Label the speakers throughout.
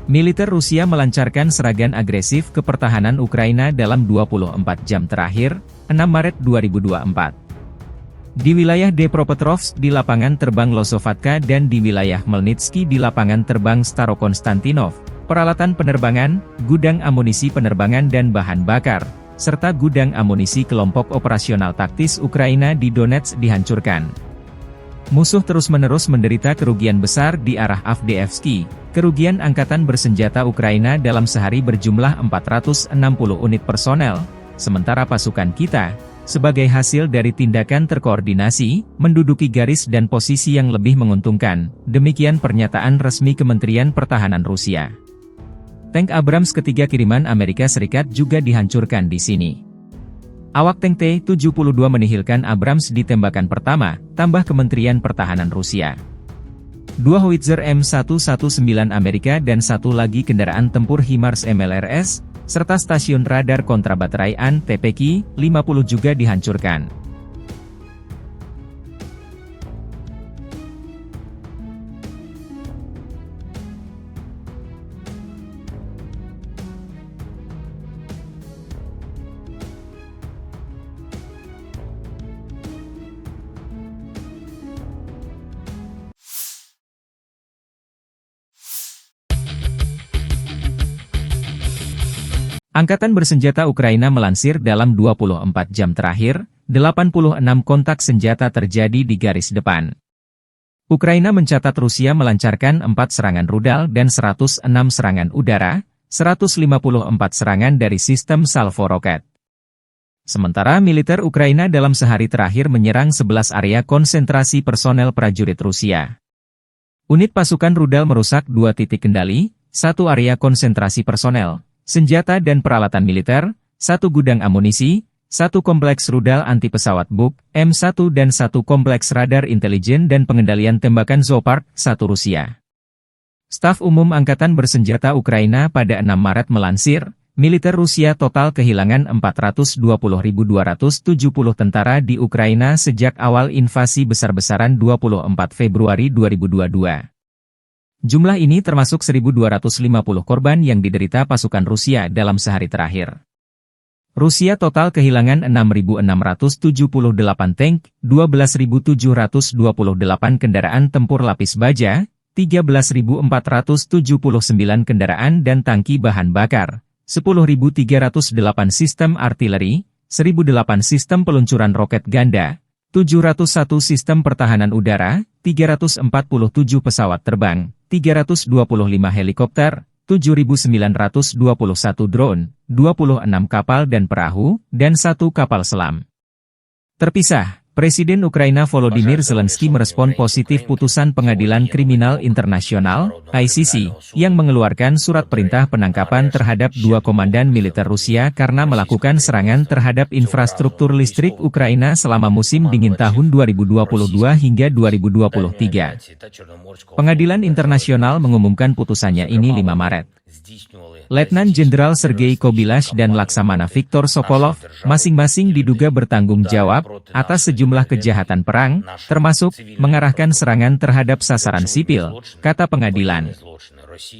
Speaker 1: Militer Rusia melancarkan serangan agresif ke pertahanan Ukraina dalam 24 jam terakhir, 6 Maret 2024. Di wilayah Dnipropetrovsk di lapangan terbang Losovatka dan di wilayah Melnitsky di lapangan terbang Starokonstantinov, peralatan penerbangan, gudang amunisi penerbangan dan bahan bakar, serta gudang amunisi kelompok operasional taktis Ukraina di Donetsk dihancurkan. Musuh terus-menerus menderita kerugian besar di arah Avdiivka. Kerugian angkatan bersenjata Ukraina dalam sehari berjumlah 460 unit personel, sementara pasukan kita, sebagai hasil dari tindakan terkoordinasi, menduduki garis dan posisi yang lebih menguntungkan. Demikian pernyataan resmi Kementerian Pertahanan Rusia. Tank Abrams ketiga kiriman Amerika Serikat juga dihancurkan di sini. Awak tank T-72 menihilkan Abrams di tembakan pertama, tambah Kementerian Pertahanan Rusia. 2 howitzer M119 Amerika dan satu lagi kendaraan tempur HIMARS MLRS, serta stasiun radar kontrabateraian TPK-50 juga dihancurkan. Angkatan bersenjata Ukraina melansir dalam 24 jam terakhir, 86 kontak senjata terjadi di garis depan. Ukraina mencatat Rusia melancarkan 4 serangan rudal dan 106 serangan udara, 154 serangan dari sistem salvo roket. Sementara militer Ukraina dalam sehari terakhir menyerang 11 area konsentrasi personel prajurit Rusia. Unit pasukan rudal merusak 2 titik kendali, 1 area konsentrasi personel, senjata dan peralatan militer, 1 gudang amunisi, 1 kompleks rudal anti-pesawat Buk, M1 dan 1 kompleks radar intelijen dan pengendalian tembakan Zoopark, 1 Rusia. Staf Umum Angkatan Bersenjata Ukraina pada 6 Maret melansir, militer Rusia total kehilangan 420.270 tentara di Ukraina sejak awal invasi besar-besaran 24 Februari 2022. Jumlah ini termasuk 1.250 korban yang diderita pasukan Rusia dalam sehari terakhir. Rusia total kehilangan 6.678 tank, 12.728 kendaraan tempur lapis baja, 13.479 kendaraan dan tangki bahan bakar, 10.308 sistem artileri, 1.008 sistem peluncuran roket ganda, 701 sistem pertahanan udara, 347 pesawat terbang, 325 helikopter, 7.921 drone, 26 kapal dan perahu, dan 1 kapal selam. Terpisah, Presiden Ukraina Volodymyr Zelensky merespon positif putusan Pengadilan Kriminal Internasional, ICC, yang mengeluarkan surat perintah penangkapan terhadap 2 komandan militer Rusia karena melakukan serangan terhadap infrastruktur listrik Ukraina selama musim dingin tahun 2022 hingga 2023. Pengadilan Internasional mengumumkan putusannya ini 5 Maret. Letnan Jenderal Sergei Kobylash dan Laksamana Viktor Sokolov, masing-masing diduga bertanggung jawab atas sejumlah kejahatan perang, termasuk mengarahkan serangan terhadap sasaran sipil, kata pengadilan.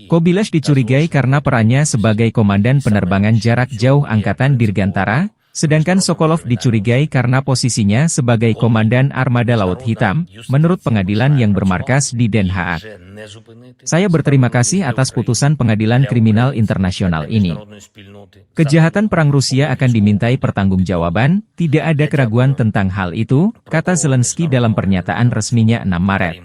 Speaker 1: Kobylash dicurigai karena perannya sebagai komandan penerbangan jarak jauh Angkatan Dirgantara, sedangkan Sokolov dicurigai karena posisinya sebagai komandan Armada Laut Hitam, menurut pengadilan yang bermarkas di Den Haag. Saya berterima kasih atas putusan Pengadilan Kriminal Internasional ini. Kejahatan perang Rusia akan dimintai pertanggungjawaban, tidak ada keraguan tentang hal itu, kata Zelensky dalam pernyataan resminya 6 Maret.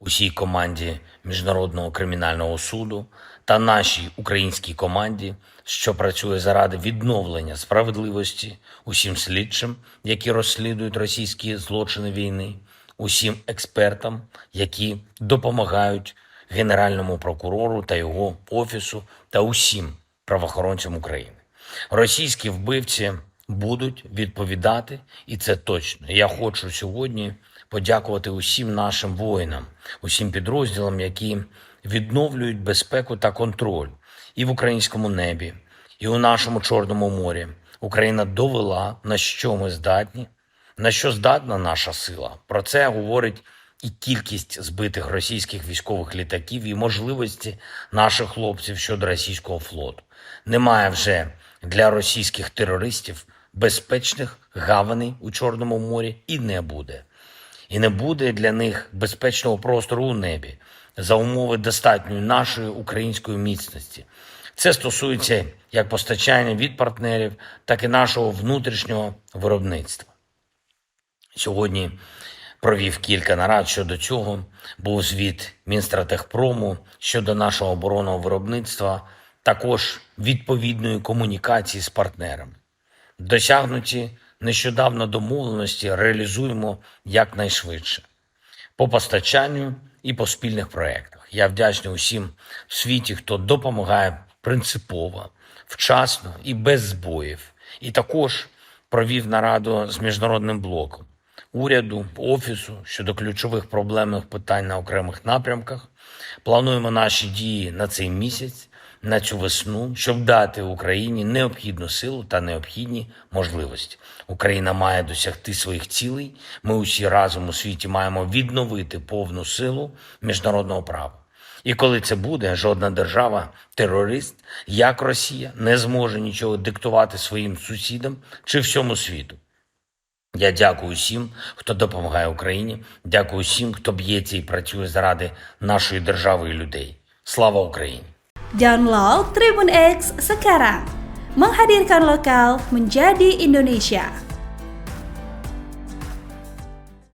Speaker 2: Усій команді Міжнародного кримінального суду та нашій українській команді, що працює заради відновлення справедливості, усім слідчим, які розслідують російські злочини війни, усім експертам, які допомагають Генеральному прокурору та його офісу та усім правоохоронцям України. Російські вбивці будуть відповідати, і це точно. Я хочу сьогодні подякувати усім нашим воїнам, усім підрозділам, які відновлюють безпеку та контроль і в українському небі, і у нашому Чорному морі. Україна довела, на що ми здатні, на що здатна наша сила. Про це говорить і кількість збитих російських військових літаків, і можливості наших хлопців щодо російського флоту. Немає вже для російських терористів безпечних гаваней у Чорному морі і не буде. І не буде для них безпечного простору у небі за умови достатньої нашої української міцності. Це стосується як постачання від партнерів, так і нашого внутрішнього виробництва. Сьогодні провів кілька нарад щодо цього. Був звіт Мінстратегпрому щодо нашого оборонного виробництва, також відповідної комунікації з партнерами. Досягнуті нещодавно домовленості реалізуємо якнайшвидше. По постачанню і по спільних проєктах. Я вдячний усім в світі, хто допомагає принципово, вчасно і без збоїв. І також провів нараду з Міжнародним блоком, уряду, офісу щодо ключових проблемних питань на окремих напрямках. Плануємо наші дії на цей місяць, на цю весну, щоб дати Україні необхідну силу та необхідні можливості. Україна має досягти своїх цілей. Ми усі разом у світі маємо відновити повну силу міжнародного права. І коли це буде, жодна держава-терорист, як Росія, не зможе нічого диктувати своїм сусідам чи всьому світу. Я дякую всім, хто допомагає Україні, дякую всім, хто б'ється і працює заради нашої держави і людей. Слава Україні!
Speaker 3: Download Tribun X sekarang, menghadirkan lokal menjadi Indonesia.